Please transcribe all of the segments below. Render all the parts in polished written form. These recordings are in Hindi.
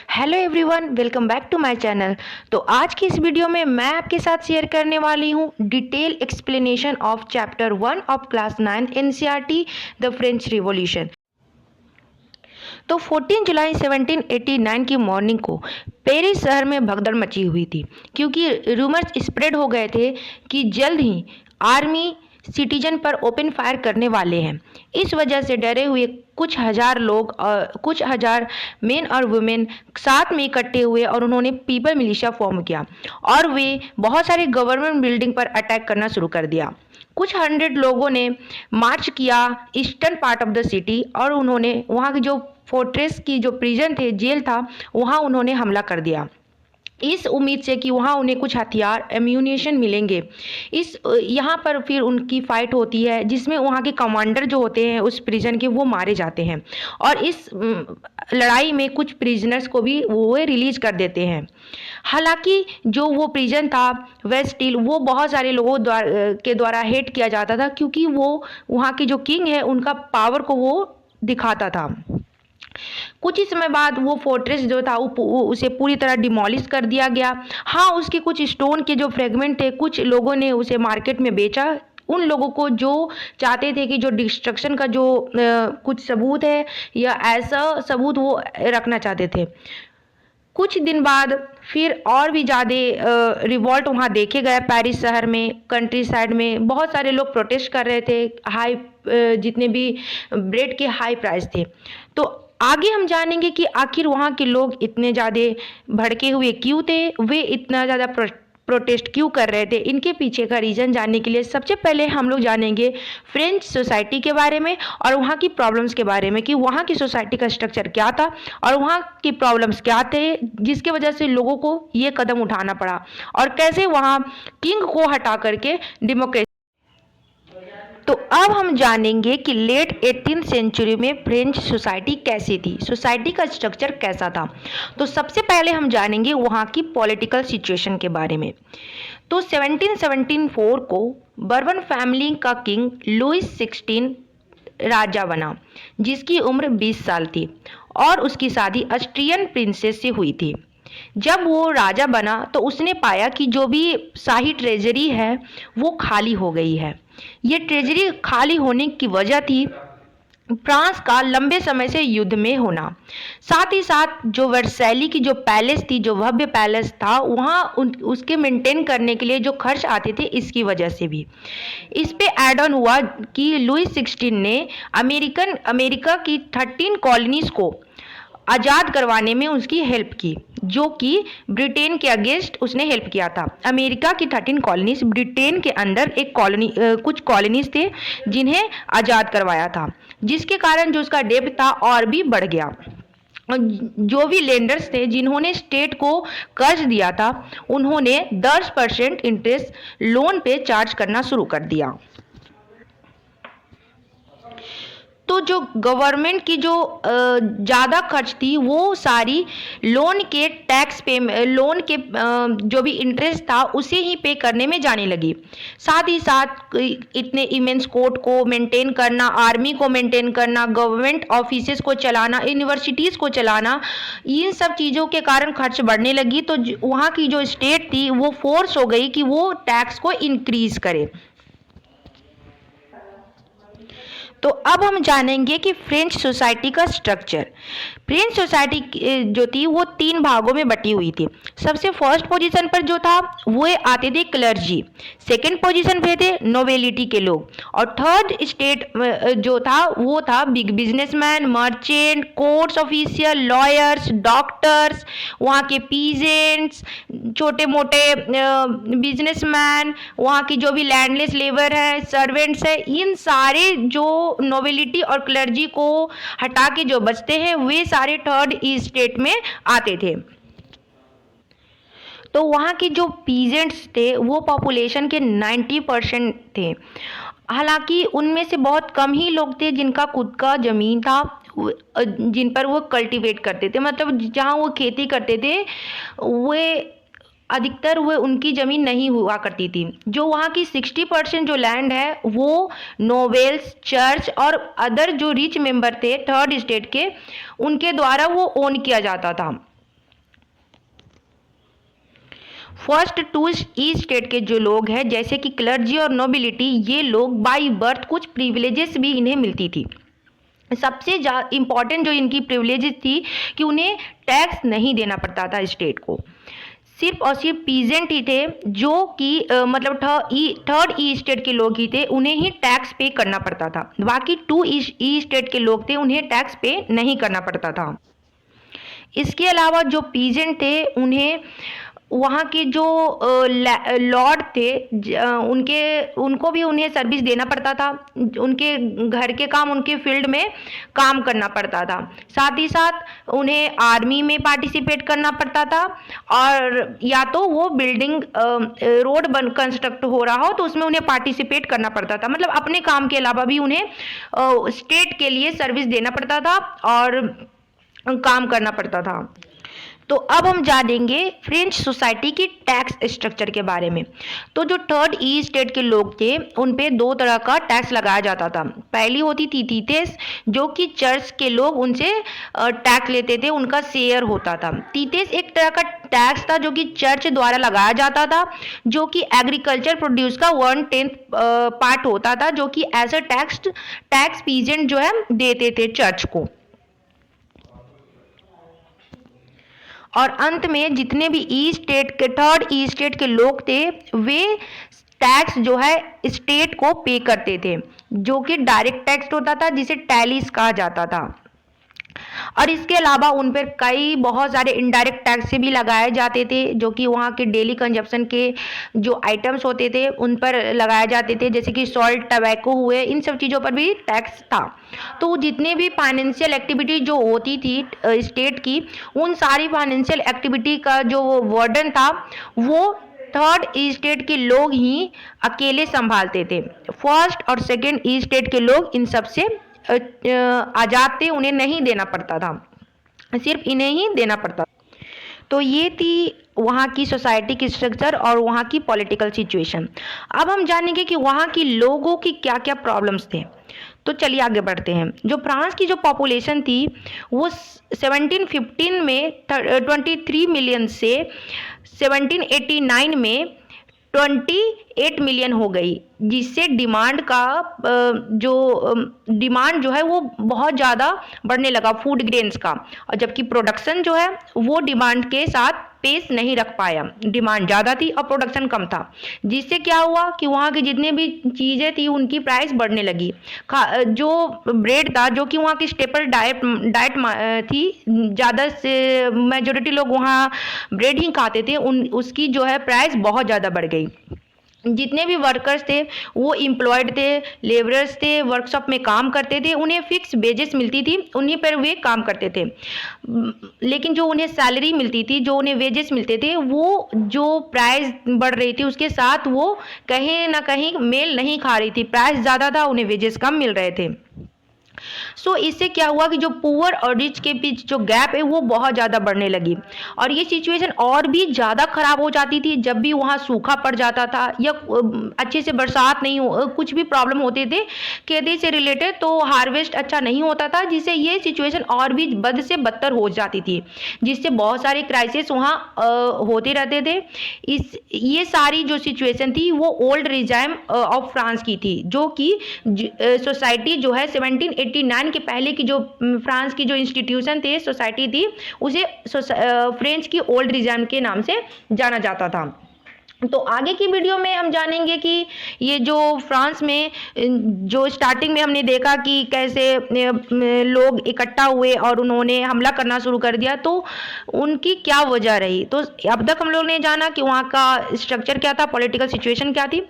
Hello everyone, welcome back to my channel. तो आज की इस वीडियो में मैं आपके साथ शेयर करने वाली हूँ detail explanation of chapter 1 of class 9 NCERT the French revolution. तो 14 जुलाई 1789 की मॉर्निंग को पेरिस शहर में भगदड़ मची हुई थी, क्योंकि रूमर्स स्प्रेड हो गए थे कि जल्द ही आर्मी सिटीजन पर ओपन फायर करने वाले हैं। इस वजह से डरे हुए कुछ हजार लोग कुछ हजार मेन और वुमेन साथ में इकट्ठे हुए और उन्होंने पीपल मिलिशिया फॉर्म किया और वे बहुत सारे गवर्नमेंट बिल्डिंग पर अटैक करना शुरू कर दिया। कुछ 100 लोगों ने मार्च किया eastern part of the city और उन्होंने वहाँ की जो फोर्ट्रेस की जो प्रिजन थे, जेल था, वहाँ उन्होंने हमला कर दिया, इस उम्मीद से कि वहाँ उन्हें कुछ हथियार एम्यूनिशन मिलेंगे। यहाँ पर फिर उनकी फ़ाइट होती है जिसमें वहाँ के कमांडर जो होते हैं उस प्रिजन के, वो मारे जाते हैं और इस लड़ाई में कुछ प्रिजनर्स को भी वो रिलीज कर देते हैं। हालांकि जो वो प्रिजन था वह स्टिल वो बहुत सारे लोगों के द्वारा हेट किया जाता था, क्योंकि वो वहाँ के जो किंग है उनका पावर को वो दिखाता था। कुछ ही समय बाद वो फोर्ट्रेस जो था उसे पूरी तरह डिमोलिश कर दिया गया। हाँ, उसके कुछ स्टोन के जो फ्रेगमेंट थे कुछ लोगों ने उसे मार्केट में बेचा, उन लोगों को जो चाहते थे कि जो डिस्ट्रक्शन का जो कुछ सबूत है या ऐसा सबूत वो रखना चाहते थे। कुछ दिन बाद फिर और भी ज़्यादा रिवॉल्ट वहाँ देखे गए पेरिस शहर में, कंट्री साइड में बहुत सारे लोग प्रोटेस्ट कर रहे थे। जितने भी ब्रेड के हाई प्राइस थे। तो आगे हम जानेंगे कि आखिर वहाँ के लोग इतने ज़्यादा भड़के हुए क्यों थे, वे इतना ज़्यादा प्रोटेस्ट क्यों कर रहे थे। इनके पीछे का रीज़न जानने के लिए सबसे पहले हम लोग जानेंगे फ्रेंच सोसाइटी के बारे में और वहाँ की प्रॉब्लम्स के बारे में कि वहाँ की सोसाइटी का स्ट्रक्चर क्या था और वहाँ की प्रॉब्लम्स क्या थे जिसके वजह से लोगों को ये कदम उठाना पड़ा और कैसे वहाँ किंग को हटा करके डेमोक्रेसी। तो अब हम जानेंगे कि लेट 18th सेंचुरी में फ्रेंच सोसाइटी कैसी थी, सोसाइटी का स्ट्रक्चर कैसा था। तो सबसे पहले हम जानेंगे वहाँ की पॉलिटिकल सिचुएशन के बारे में। तो 1774 को बर्बन फैमिली का किंग लुइस 16 राजा बना, जिसकी उम्र 20 साल थी और उसकी शादी ऑस्ट्रियन प्रिंसेस से हुई थी। जब वो राजा बना तो उसने पाया कि जो भी शाही ट्रेजरी है वो खाली हो गई है। ये ट्रेजरी खाली होने की वजह थी फ्रांस का लंबे समय से युद्ध में होना। साथ ही साथ जो वर्सैली की जो पैलेस थी, जो भव्य पैलेस था, वहाँ उसके मेंटेन करने के लिए जो खर्च आते थे, इसकी वजह से भी इस पे ऐड ऑन हुआ कि लुइस 16 ने अमेरिका की 13 कॉलोनीज को आज़ाद करवाने में उसकी हेल्प की, जो कि ब्रिटेन के अगेंस्ट उसने हेल्प किया था। अमेरिका की 13 कॉलोनीज, ब्रिटेन के अंदर एक कॉलोनी कुछ कॉलोनीज थे जिन्हें आज़ाद करवाया था, जिसके कारण जो उसका डेब्ट था और भी बढ़ गया। जो भी लेंडर्स थे जिन्होंने स्टेट को कर्ज दिया था, उन्होंने 10% इंटरेस्ट लोन पे चार्ज करना शुरू कर दिया। तो जो गवर्नमेंट की जो ज़्यादा खर्च थी वो सारी लोन के टैक्स पे, लोन के जो भी इंटरेस्ट था उसे ही पे करने में जाने लगी। साथ ही साथ इतने इमेंस कोर्ट को मेंटेन करना, आर्मी को मेंटेन करना, गवर्नमेंट ऑफिसेस को चलाना, यूनिवर्सिटीज़ को चलाना, इन सब चीज़ों के कारण खर्च बढ़ने लगी। तो वहाँ की जो स्टेट थी वो फोर्स हो गई कि वो टैक्स को इंक्रीज करे। तो अब हम जानेंगे कि फ्रेंच सोसाइटी का स्ट्रक्चर। फ्रेंच सोसाइटी जो थी वो 3 भागों में बटी हुई थी। सबसे फर्स्ट पोजीशन पर जो था वो आते थे क्लर्जी, सेकंड पोजीशन पे थे नोबेलिटी के लोग और थर्ड स्टेट जो था वो था big businessman, merchant, courts official, lawyers, doctors, वहाँ के पीजेंट्स, छोटे मोटे बिजनेसमैन, वहाँ की जो भी लैंडलेस लेबर है, सर्वेंट्स है, इन सारे जो नोबेलिटी और क्लर्जी को हटा के जो बचते हैं वे सारे थर्ड स्टेट में आते थे। तो वहाँ के जो पीजेंट्स थे वो पॉपुलेशन के 90% थे। हालांकि उनमें से बहुत कम ही लोग थे जिनका खुद का ज़मीन था, जिन पर वो कल्टीवेट करते थे, मतलब जहाँ वो खेती करते थे वे अधिकतर वो उनकी ज़मीन नहीं हुआ करती थी। जो वहाँ की 60% जो लैंड है वो नोबेल्स, चर्च और अदर जो रिच मेंबर थे थर्ड स्टेट के, उनके द्वारा वो ओन किया जाता था। फर्स्ट टू ई स्टेट के जो लोग हैं जैसे कि क्लर्जी और नोबिलिटी, ये लोग बाई बर्थ कुछ प्रिविलेजेस भी इन्हें मिलती थी। सबसे इम्पॉर्टेंट जो इनकी प्रिविलेजेस थी कि उन्हें टैक्स नहीं देना पड़ता था स्टेट को। सिर्फ और सिर्फ पीजेंट ही थे जो कि मतलब थर्ड ई स्टेट के लोग ही थे, उन्हें ही टैक्स पे करना पड़ता था। बाकी टू ई स्टेट के लोग थे उन्हें टैक्स पे नहीं करना पड़ता था। इसके अलावा जो पीजेंट थे उन्हें वहाँ के जो लॉर्ड थे उनको भी उन्हें सर्विस देना पड़ता था। उनके घर के काम, उनके फील्ड में काम करना पड़ता था। साथ ही साथ उन्हें आर्मी में पार्टिसिपेट करना पड़ता था, और या तो वो बिल्डिंग रोड कंस्ट्रक्ट हो रहा हो तो उसमें उन्हें पार्टिसिपेट करना पड़ता था। मतलब अपने काम के अलावा भी उन्हें स्टेट के लिए सर्विस देना पड़ता था और काम करना पड़ता था। तो अब हम जानेंगे फ्रेंच सोसाइटी की टैक्स स्ट्रक्चर के बारे में। तो जो थर्ड ई स्टेट के लोग थे उन पे दो तरह का टैक्स लगाया जाता था। पहली होती थी तीतेस, जो कि चर्च के लोग उनसे टैक्स लेते थे, उनका शेयर होता था। तीतेस एक तरह का टैक्स था जो कि चर्च द्वारा लगाया जाता था, जो कि एग्रीकल्चर प्रोड्यूस का 1/10 पार्ट होता था, जो कि एज अ टैक्स पीजेंट जो है देते थे चर्च को। और अंत में जितने भी थर्ड ई स्टेट के लोग थे वे टैक्स जो है स्टेट को पे करते थे, जो कि डायरेक्ट टैक्स होता था जिसे टैलिस कहा जाता था। और इसके अलावा उन पर कई बहुत सारे इनडायरेक्ट टैक्स भी लगाए जाते थे, जो कि वहाँ के डेली कंजप्शन के जो आइटम्स होते थे उन पर लगाए जाते थे, जैसे कि सॉल्ट, टबैको हुए, इन सब चीज़ों पर भी टैक्स था। तो जितने भी फाइनेंशियल एक्टिविटी जो होती थी स्टेट की, उन सारी फाइनेंशियल एक्टिविटी का जो वर्डन था वो थर्ड ई स्टेट के लोग ही अकेले संभालते थे। फर्स्ट और सेकेंड ई स्टेट के लोग इन सब से आजाद थे, उन्हें नहीं देना पड़ता था, सिर्फ इन्हें ही देना पड़ता। तो ये थी वहाँ की सोसाइटी की स्ट्रक्चर और वहाँ की पॉलिटिकल सिचुएशन। अब हम जानेंगे कि वहाँ की लोगों की क्या क्या प्रॉब्लम्स थे। तो चलिए आगे बढ़ते हैं। जो फ्रांस की जो पॉपुलेशन थी वो 1715 में 23 मिलियन से 1789 में 28 मिलियन हो गई, जिससे डिमांड जो है वो बहुत ज़्यादा बढ़ने लगा फूड ग्रेन्स का, और जबकि प्रोडक्शन जो है वो डिमांड के साथ पेस नहीं रख पाया। डिमांड ज़्यादा थी और प्रोडक्शन कम था, जिससे क्या हुआ कि वहाँ की जितनी भी चीज़ें थी उनकी प्राइस बढ़ने लगी। जो ब्रेड था, जो कि वहाँ की स्टेपल डाइट थी, ज़्यादा से मेजोरिटी लोग वहाँ ब्रेड ही खाते थे, उसकी जो है प्राइस बहुत ज़्यादा बढ़ गई। जितने भी वर्कर्स थे वो एम्प्लॉयड थे, लेबरर्स थे, वर्कशॉप में काम करते थे, उन्हें फिक्स वेजेस मिलती थी, उन्हीं पर वे काम करते थे। लेकिन जो उन्हें सैलरी मिलती थी, जो उन्हें वेजेस मिलते थे, वो जो प्राइस बढ़ रही थी उसके साथ वो कहीं ना कहीं मेल नहीं खा रही थी। प्राइस ज़्यादा था, उन्हें वेजेस कम मिल रहे थे। सो इससे क्या हुआ कि जो पुअर और रिच के बीच जो गैप है वो बहुत ज़्यादा बढ़ने लगी, और ये सिचुएशन और भी ज़्यादा ख़राब हो जाती थी जब भी वहाँ सूखा पड़ जाता था या अच्छे से बरसात नहीं हो, कुछ भी प्रॉब्लम होते थे खेती से रिलेटेड, तो हार्वेस्ट अच्छा नहीं होता था, जिससे ये सिचुएशन और भी बद से बदतर हो जाती थी, जिससे बहुत सारे क्राइसिस वहाँ होते रहते थे। ये सारी जो सिचुएशन थी वो ओल्ड रिजाइम ऑफ फ्रांस की थी, जो कि सोसाइटी जो है 1789 के पहले की जो फ्रांस की जो इंस्टीट्यूशन थे, सोसाइटी थी, उसे फ्रेंच की ओल्ड रिजाइम के नाम से जाना जाता था। तो आगे की वीडियो में हम जानेंगे कि ये जो फ्रांस में जो स्टार्टिंग में हमने देखा कि कैसे लोग इकट्ठा हुए और उन्होंने हमला करना शुरू कर दिया, तो उनकी क्या वजह रही। तो अब तक हम लोग ने जाना कि वहाँ का स्ट्रक्चर क्या था, पॉलिटिकल सिचुएशन क्या थी।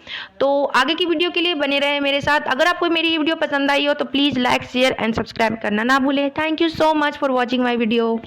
तो आगे की वीडियो के लिए बने रहे मेरे साथ। अगर आपको मेरी वीडियो पसंद आई हो तो please like, share and subscribe करना ना भूलें। Thank you so much for watching my video.